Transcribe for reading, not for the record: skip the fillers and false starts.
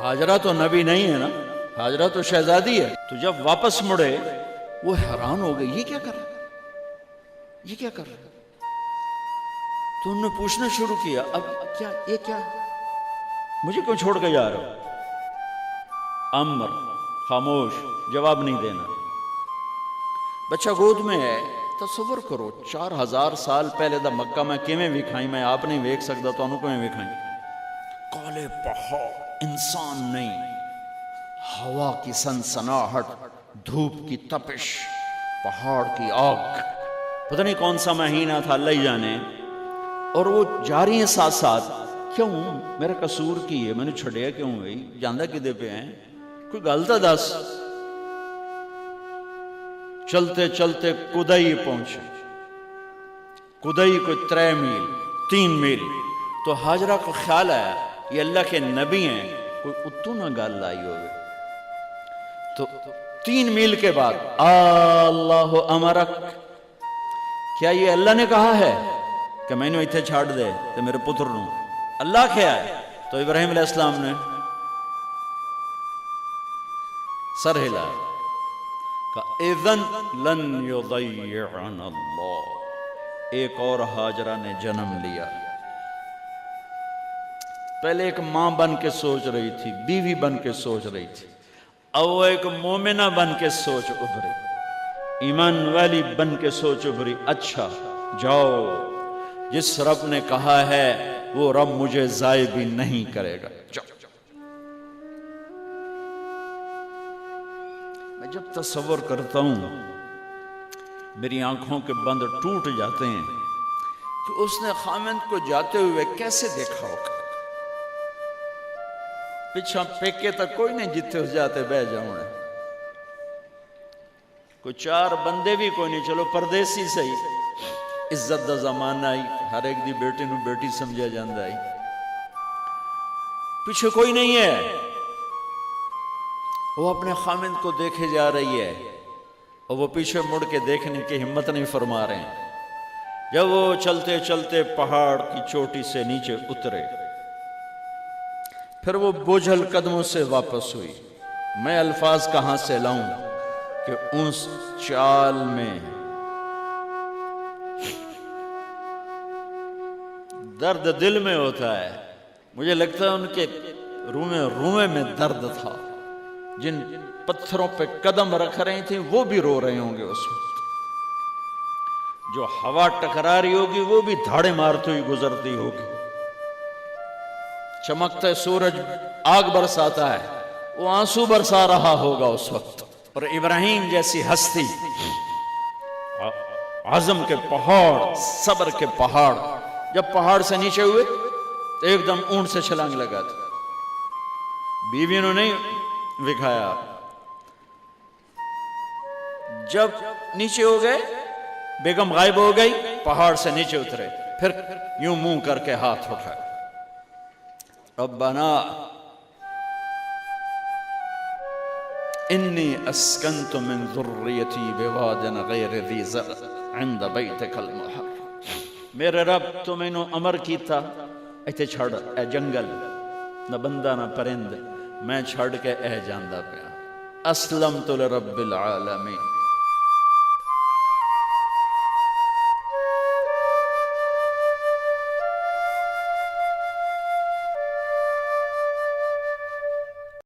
ہاجرہ تو نبی نہیں ہے نا، ہاجرہ تو شہزادی ہے. تو جب واپس مڑے وہ حیران ہو گئی، یہ کیا کر رہا ہے، یہ کیا کر رہا ہے. تو انہوں نے پوچھنا شروع کیا، اب کیا یہ کیا، مجھے کیوں چھوڑ کے جا رہا ہو. امر خاموش، جواب نہیں دینا. بچہ گود میں ہے. تصور کرو 4000 سال پہلے دا مکہ میں کیویں وکھائیں، میں آپ نہیں ویکھ سکدا تو انہوں کیویں وکھائیں. کالے پہاڑ، انسان نہیں، ہوا کی سنسناہٹ، دھوپ کی تپش، پہاڑ کی آگ، پتہ نہیں کون سا مہینہ تھا اللہ ہی جانے. اور وہ جا رہی ہیں ساتھ ساتھ. کیوں میرا قصور کی ہے، میں نے چھڑیا کیوں گئی، جاندہ کدے پہ ہیں، کوئی گل تو دس. چلتے چلتے کدئی پہنچے. کدئی کوئی 3 میل 3 میل. تو ہاجرہ کو خیال آیا یہ اللہ کے نبی ہیں، کوئی اتو نہ گل آئی ہوگی. تو 3 میل کے بعد اللہ امرک، کیا یہ اللہ نے کہا ہے کہ میں نے اتنے چھاڑ دے تو میرے پتر نو اللہ کیا ہے. تو ابراہیم علیہ السلام نے سر ہلا کہ اذن لن یضیعنا اللہ. ایک اور ہاجرہ نے جنم لیا. پہلے ایک ماں بن کے سوچ رہی تھی، بیوی بن کے سوچ رہی تھی، اب وہ ایک مومنہ بن کے سوچ ابھری، ایمان والی بن کے سوچ ابھری. اچھا جاؤ، جس رب نے کہا ہے وہ رب مجھے ضائع بھی نہیں کرے گا. جاؤ. میں جب تصور کرتا ہوں میری آنکھوں کے بند ٹوٹ جاتے ہیں کہ اس نے خامند کو جاتے ہوئے کیسے دیکھا ہوگا. پچھا پیکے تک کوئی نہیں جتے اس جاتے بہ جاؤں، کوئی 4 بندے بھی کوئی نہیں، چلو پردیسی صحیح، عزت دا زمانہ آئی، ہر ایک دی بیٹی نو بیٹی سمجھا جاندہ آئی. پیچھے کوئی نہیں ہے، وہ اپنے خامند کو دیکھے جا رہی ہے اور وہ پیچھے مڑ کے دیکھنے کی ہمت نہیں فرما رہے ہیں. جب وہ چلتے چلتے پہاڑ کی چوٹی سے نیچے اترے، پھر وہ بوجھل قدموں سے واپس ہوئی. میں الفاظ کہاں سے لاؤں کہ اس چال میں درد دل میں ہوتا ہے. مجھے لگتا ہے ان کے روئے میں درد تھا. جن پتھروں پہ قدم رکھ رہی تھیں وہ بھی رو رہے ہوں گے اس وقت. جو ہوا ٹکرا رہی ہوگی وہ بھی دھاڑے مارتی ہوئی گزرتی ہوگی. چمکتا سورج آگ برساتا ہے، وہ آنسو برسا رہا ہوگا اس وقت. اور ابراہیم جیسی ہستی، عزم کے پہاڑ، صبر کے پہاڑ، جب پہاڑ سے نیچے ہوئے تو ایک دم اونٹ سے چھلانگ لگا تھا. بیوی نے نہیں وکھایا. جب نیچے ہو گئے، بیگم غائب ہو گئی، پہاڑ سے نیچے اترے، پھر یوں منہ کر کے ہاتھ اٹھائے، ربنا انی اسکنت من ذریتی بواد غیر ذی زرع عند بیتک المحرم. میرے رب تو میں نے امر کیتا ایتھے چھڑ، اے جنگل، نہ بندہ نہ پرند، میں چھڑ کے اے جاندہ پیا. اسلمت لرب العالمین.